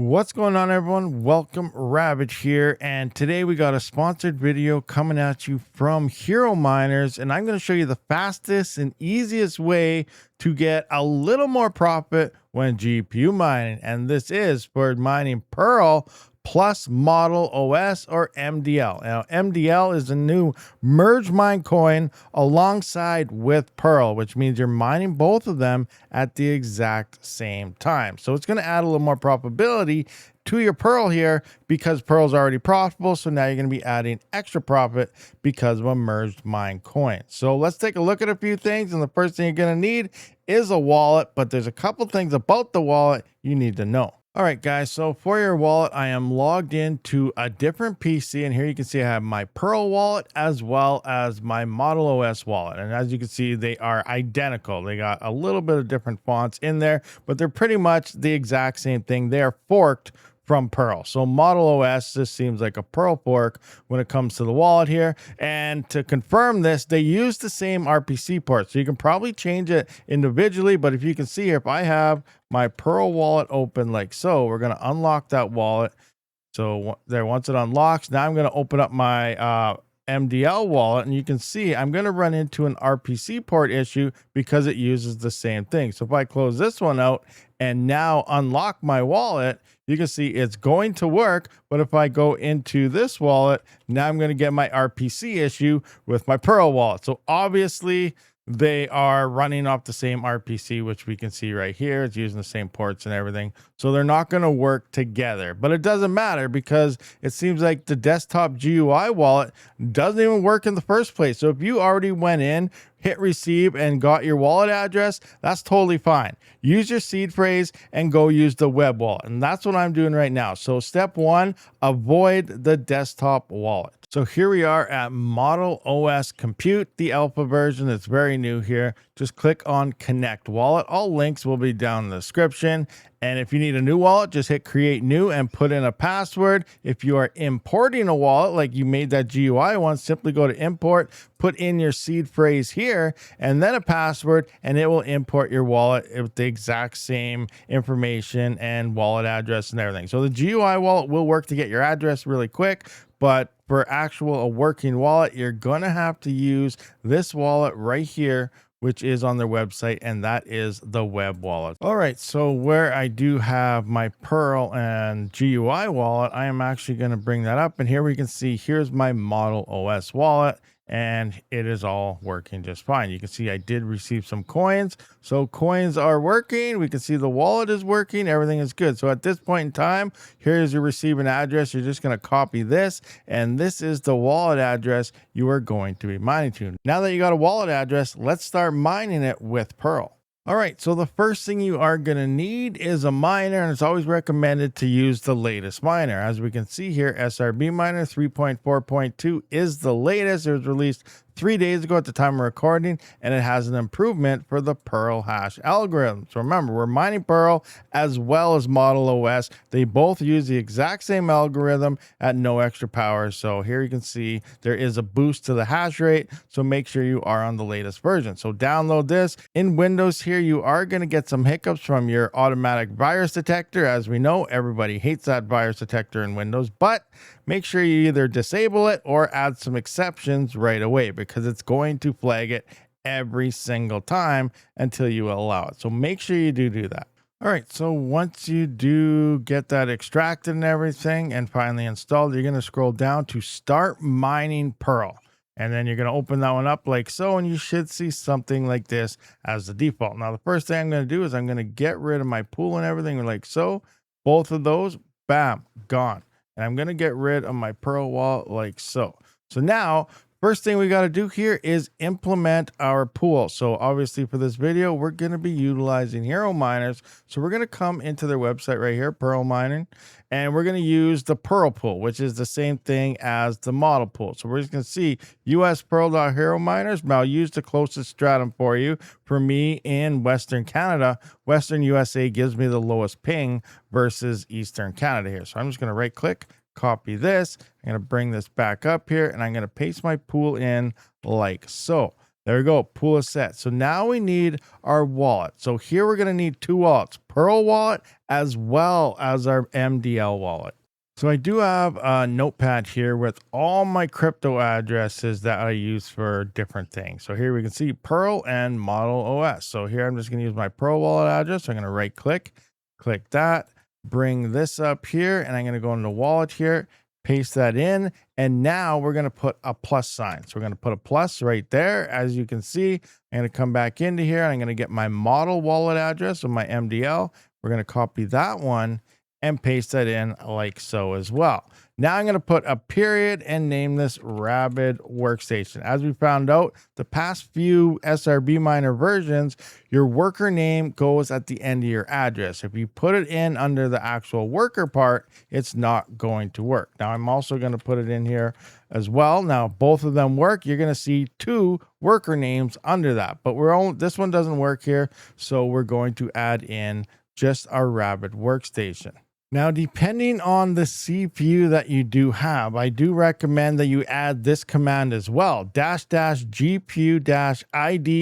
What's going on, everyone? Welcome, Rabid here, and today we got a sponsored video coming at you from Herominers, and I'm going to show you the fastest and easiest way to get a little more profit when GPU mining, and this is for mining Pearl plus Model OS or MDL. Now, MDL is a new merge mine coin alongside with Pearl, which means you're mining both of them at the exact same time. So it's going to add a little more profitability to your Pearl here because Pearl's already profitable. So now you're going to be adding extra profit because of a merged mine coin. So let's take a look at a few things. And the first thing you're going to need is a wallet, but there's a couple things about the wallet you need to know. All right, guys, so for your wallet, I am logged into a different PC, and here you can see I have my Pearl wallet as well as my Model OS wallet. And as you can see, they are identical. They got a little bit of different fonts in there, but they're pretty much the exact same thing. They are forked from Pearl. So Model OS, this seems like a Pearl fork when it comes to the wallet here. And to confirm this, they use the same RPC port. So you can probably change it individually, but if you can see here, if I have my Pearl wallet open like so, we're going to unlock that wallet. So there, once it unlocks, now I'm going to open up my MDL wallet, and you can see I'm going to run into an RPC port issue because it uses the same thing. So if I close this one out and now unlock my wallet, you can see it's going to work. But if I go into this wallet, now I'm going to get my RPC issue with my Pearl wallet. So obviously they are running off the same RPC, which we can see right here. It's using the same ports and everything. So they're not going to work together, but it doesn't matter because it seems like the desktop GUI wallet doesn't even work in the first place. So if you already went in, hit receive and got your wallet address, that's totally fine. Use your seed phrase and go use the web wallet. And that's what I'm doing right now. So step one, avoid the desktop wallet. So here we are at Model OS Compute, the alpha version. It's very new here. Just click on Connect Wallet. All links will be down in the description. And if you need a new wallet, just hit create new and put in a password. If you are importing a wallet, like you made that GUI one, simply go to import, put in your seed phrase here, and then a password, and it will import your wallet with the exact same information and wallet address and everything. So the GUI wallet will work to get your address really quick, but for a working wallet, you're going to have to use this wallet right here, which is on their website, and that is the web wallet. All right, so where I do have my Pearl and GUI wallet, I am actually going to bring that up, and here we can see here's my Model OS wallet, and it is all working just fine. You can see I did receive some coins, so coins are working. We can see the wallet is working. Everything is good. So at this point in time, here's your receiving address. You're just going to copy this, and this is the wallet address you are going to be mining to. Now that you got a wallet address, let's start mining it with Pearl. All right, so the first thing you are going to need is a miner, and it's always recommended to use the latest miner. As we can see here, SRB Miner 3.4.2 is the latest. It was released 3 days ago at the time of recording, and it has an improvement for the Pearl hash algorithm. So remember, we're mining Pearl as well as Model OS. They both use the exact same algorithm at no extra power. So here you can see there is a boost to the hash rate. So make sure you are on the latest version. So download this. In Windows here, you are going to get some hiccups from your automatic virus detector. As we know, everybody hates that virus detector in Windows, but make sure you either disable it or add some exceptions right away because it's going to flag it every single time until you allow it. So make sure you do that. All right, so once you do get that extracted and everything and finally installed, you're going to scroll down to start mining Pearl. And then you're going to open that one up like so, and you should see something like this as the default. Now, the first thing I'm going to do is I'm going to get rid of my pool and everything like so. Both of those, bam, gone. And I'm going to get rid of my Pearl wallet like so. So now, first thing we got to do here is implement our pool. So obviously for this video, we're going to be utilizing Herominers. So we're going to come into their website right here, Pearl Mining, and we're going to use the Pearl pool, which is the same thing as the model pool. So we're just going to see uspearl.herominers. Now I'll use the closest stratum for you. For me in Western Canada, Western USA gives me the lowest ping versus Eastern Canada here. So I'm just going to right click, copy this. I'm going to bring this back up here, and I'm going to paste my pool in like so. There we go. Pool is set. So now we need our wallet. So here we're going to need two wallets, Pearl wallet as well as our MDL wallet. So I do have a notepad here with all my crypto addresses that I use for different things. So here we can see Pearl and Model OS. So here I'm just going to use my Pearl wallet address. So I'm going to right click that, bring this up here, and I'm going to go into wallet here, paste that in. And now we're going to put a plus sign. So we're going to put a plus right there. As you can see, I'm going to come back into here. I'm going to get my model wallet address of my MDL. We're going to copy that one and paste that in like so as well. Now I'm going to put a period and name this Rabid workstation. As we found out, the past few SRB Miner versions, your worker name goes at the end of your address. If you put it in under the actual worker part, it's not going to work. Now I'm also going to put it in here as well. Now both of them work. You're going to see two worker names under that, but this one doesn't work here. So we're going to add in just our Rabid workstation. Now, depending on the CPU that you do have, I do recommend that you add this command as well, --GPU-ID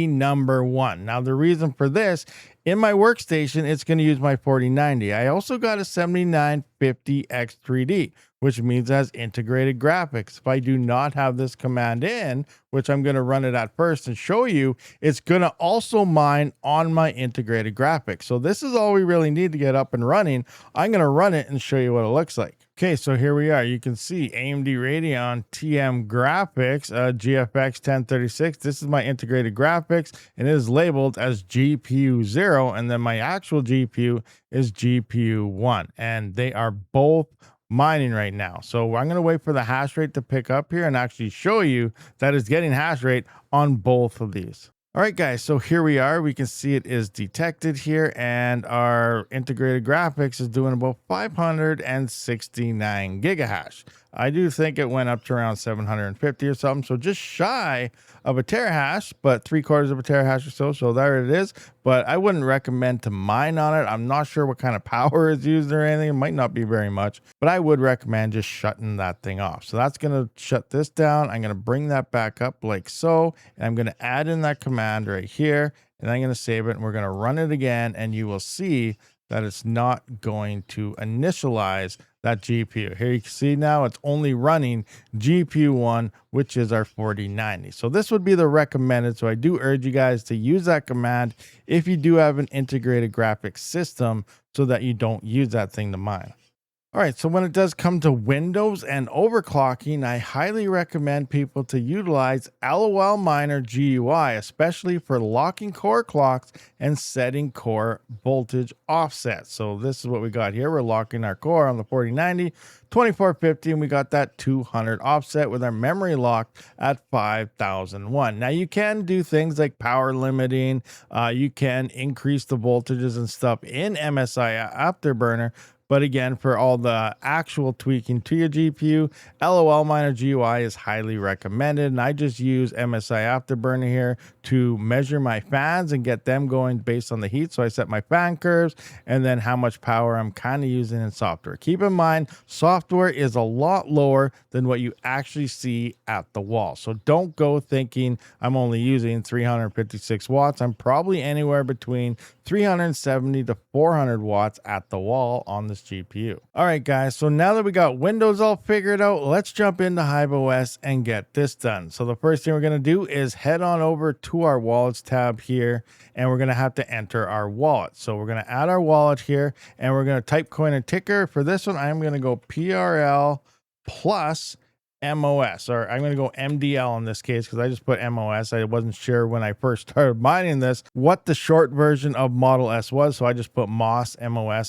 number 1. Now, the reason for this, in my workstation, it's going to use my 4090. I also got a 7950X3D, which means it has integrated graphics. If I do not have this command in, which I'm going to run it at first and show you, it's going to also mine on my integrated graphics. So this is all we really need to get up and running. I'm going to run it and show you what it looks like. Okay, so here we are. You can see AMD Radeon TM graphics, GFX 1036. This is my integrated graphics, and it is labeled as GPU 0, and then my actual GPU is GPU 1, and they are both mining right now. So I'm going to wait for the hash rate to pick up here and actually show you that it's getting hash rate on both of these. All right, guys, so here we are. We can see it is detected here, and our integrated graphics is doing about 569 gigahash. I do think it went up to around 750 or something, so just shy of a terahash, but 3/4 of a terahash or so. So there it is. But I wouldn't recommend to mine on it. I'm not sure what kind of power is used or anything. It might not be very much, but I would recommend just shutting that thing off. So that's going to shut this down. I'm going to bring that back up like so, and I'm going to add in that command right here, and I'm going to save it, and we're going to run it again, and you will see that it's not going to initialize that GPU. Here you can see now it's only running GPU 1, which is our 4090. So this would be the recommended. So I do urge you guys to use that command if you do have an integrated graphics system so that you don't use that thing to mine. All right, so when it does come to Windows and overclocking, I highly recommend people to utilize LOL Miner GUI, especially for locking core clocks and setting core voltage offset. So this is what we got here. We're locking our core on the 4090, 2450, and we got that 200 offset with our memory locked at 5001. Now you can do things like power limiting. You can increase the voltages and stuff in MSI Afterburner. But again, for all the actual tweaking to your GPU, LOL Miner GUI is highly recommended. And I just use MSI Afterburner here to measure my fans and get them going based on the heat. So I set my fan curves and then how much power I'm kind of using in software. Keep in mind, software is a lot lower than what you actually see at the wall. So don't go thinking I'm only using 356 watts. I'm probably anywhere between 370 to 400 watts at the wall on this GPU. All right, guys, so now that we got Windows all figured out, let's jump into HiveOS and get this done. So the first thing we're going to do is head on over to our wallets tab here, and we're going to have to enter our wallet. So we're going to add our wallet here, and we're going to type coin and ticker. For this one, I'm going to go PRL plus MOS, or I'm going to go MDL in this case because I just put MOS. I wasn't sure when I first started mining this what the short version of Model S was, so I just put MOS.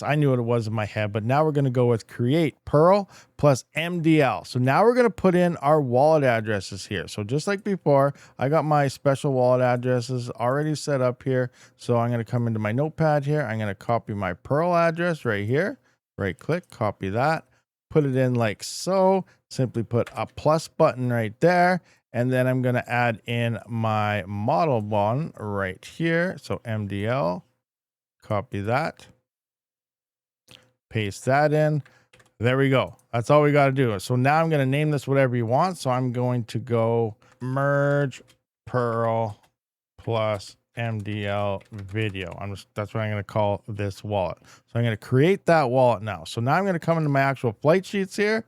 I knew what it was in my head, but now we're going to go with create Pearl plus MDL. So now we're going to put in our wallet addresses here. So just like before, I got my special wallet addresses already set up here. So I'm going to come into my notepad here. I'm going to copy my Pearl address right here, right click, copy that, put it in like so. Simply put a plus button right there. And then I'm going to add in my model one right here. So MDL, copy that, paste that in. There we go. That's all we got to do. So now I'm going to name this whatever you want. So I'm going to go merge Pearl plus MDL video. That's what I'm going to call this wallet. So I'm going to create that wallet now. So now I'm going to come into my actual flight sheets here,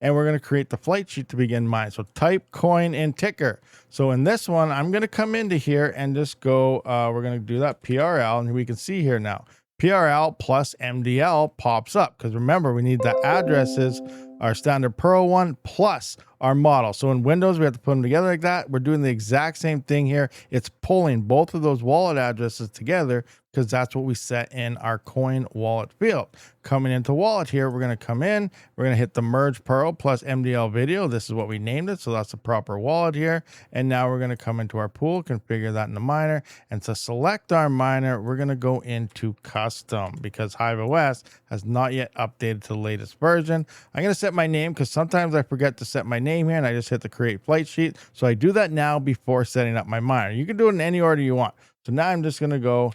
and we're going to create the flight sheet to begin mine. So type coin and ticker. So in this one, I'm going to come into here and just go, we're going to do that PRL, and we can see here now, PRL plus MDL pops up, because remember, we need the addresses, our standard Pearl one plus our model. So in Windows, we have to put them together like that. We're doing the exact same thing here. It's pulling both of those wallet addresses together, because that's what we set in our coin wallet field. Coming into wallet here, we're going to come in, we're going to hit the merge Pearl plus MDL video. This is what we named it, so that's the proper wallet here. And now we're going to come into our pool, configure that in the miner, and to select our miner, we're going to go into custom, because HiveOS has not yet updated to the latest version. I'm going to set my name, because sometimes I forget to set my name here and I just hit the create flight sheet. So I do that now before setting up my miner. You can do it in any order you want. So now I'm just going to go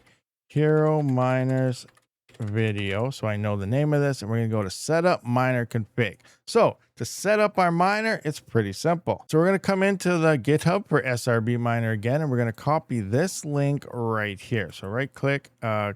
Herominers video, so I know the name of this, and we're going to go to setup miner config. So to set up our miner, it's pretty simple. So we're going to come into the GitHub for SRB Miner again, and we're going to copy this link right here. So right click,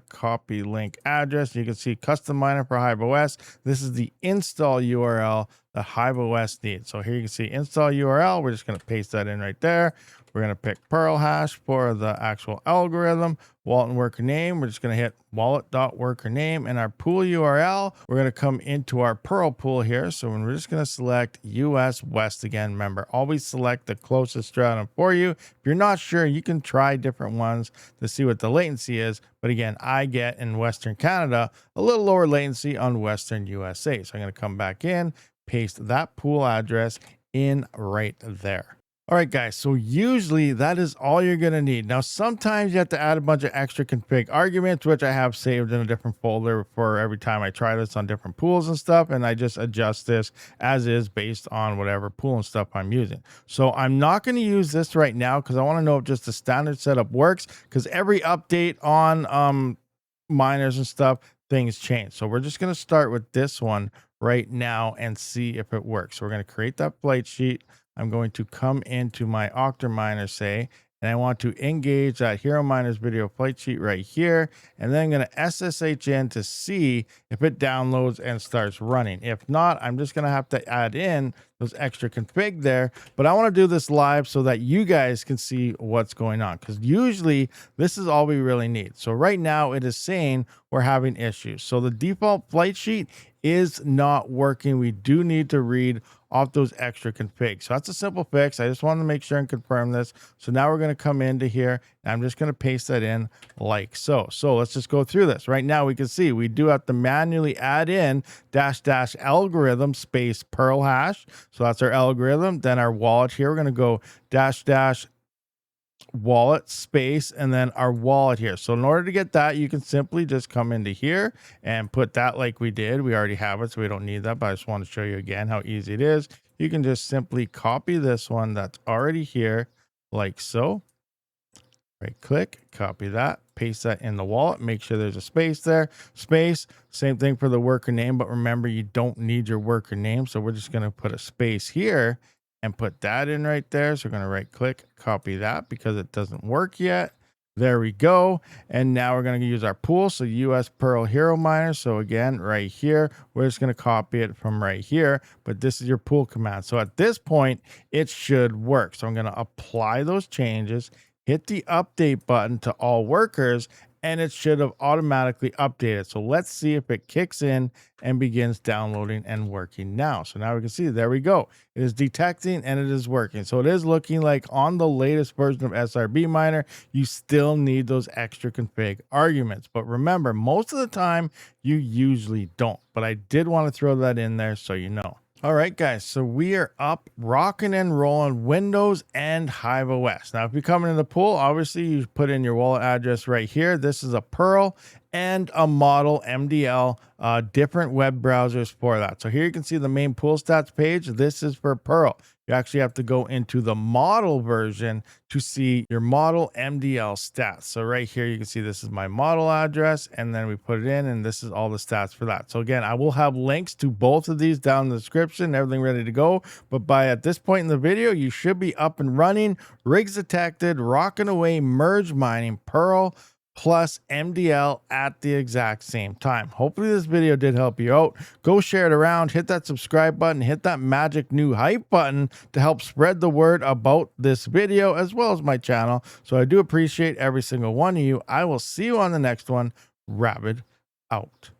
copy link address. You can see custom miner for HiveOS. This is the install URL that HiveOS needs. So here you can see install URL. We're just going to paste that in right there. We're going to pick Pearl hash for the actual algorithm. Wallet and worker name, we're just going to hit wallet.worker name, and our pool URL, we're going to come into our Pearl pool here. So when we're just going to select US West again, remember, always select the closest stratum for you. If you're not sure, you can try different ones to see what the latency is. But again, I get in Western Canada a little lower latency on Western USA. So I'm going to come back in, paste that pool address in right there. All right, guys, so usually that is all you're going to need. Now, sometimes you have to add a bunch of extra config arguments, which I have saved in a different folder for every time I try this on different pools and stuff, and I just adjust this as is based on whatever pool and stuff I'm using. So I'm not going to use this right now, because I want to know if just the standard setup works, because every update on miners and stuff, things change. So we're just going to start with this one right now and see if it works. So we're going to create that flight sheet. I'm going to come into my Octominer, say, and I want to engage that Herominers video flight sheet right here. And then I'm going to SSH in to see if it downloads and starts running. If not, I'm just going to have to add in those extra config there. But I want to do this live so that you guys can see what's going on, because usually this is all we really need. So right now it is saying we're having issues. So the default flight sheet is not working. We do need to read off those extra configs. So that's a simple fix. I just wanted to make sure and confirm this. So now we're going to come into here, and I'm just going to paste that in like so. So let's just go through this. Right now we can see we do have to manually add in -- algorithm space Pearl hash. So that's our algorithm. Then our wallet here, we're going to go -- wallet space and then our wallet here. So in order to get that, you can simply just come into here and put that like we did. We already have it, so we don't need that, but I just want to show you again how easy it is. You can just simply copy this one that's already here like so. Right click, copy that, paste that in the wallet, make sure there's a space there. Space, same thing for the worker name, but remember, you don't need your worker name. So we're just going to put a space here and put that in right there. So we're going to right click, copy that because it doesn't work yet. There we go. And now we're going to use our pool. So US Pearl Herominer. So again, right here, we're just going to copy it from right here, but this is your pool command. So at this point, it should work. So I'm going to apply those changes, hit the update button to all workers, and it should have automatically updated. So let's see if it kicks in and begins downloading and working now. So now we can see, there we go. It is detecting and it is working. So it is looking like on the latest version of SRB Miner, you still need those extra config arguments. But remember, most of the time you usually don't. But I did want to throw that in there so you know. All right, guys, so we are up, rocking and rolling Windows and HiveOS. Now, if you come into the pool, obviously you put in your wallet address right here. This is a Pearl and a model MDL, different web browsers for that. So here you can see the main pool stats page. This is for Pearl. you actually have to go into the model version to see your model MDL stats. So right here, you can see this is my model address, and then we put it in, and this is all the stats for that. So again, I will have links to both of these down in the description, everything ready to go. But at this point in the video, you should be up and running, rigs detected, rocking away, merge mining Pearl plus MDL at the exact same time. Hopefully this video did help you out. Go share it around, hit that subscribe button, hit that magic new hype button to help spread the word about this video as well as my channel. So I do appreciate every single one of you. I will see you on the next one. Rabid out.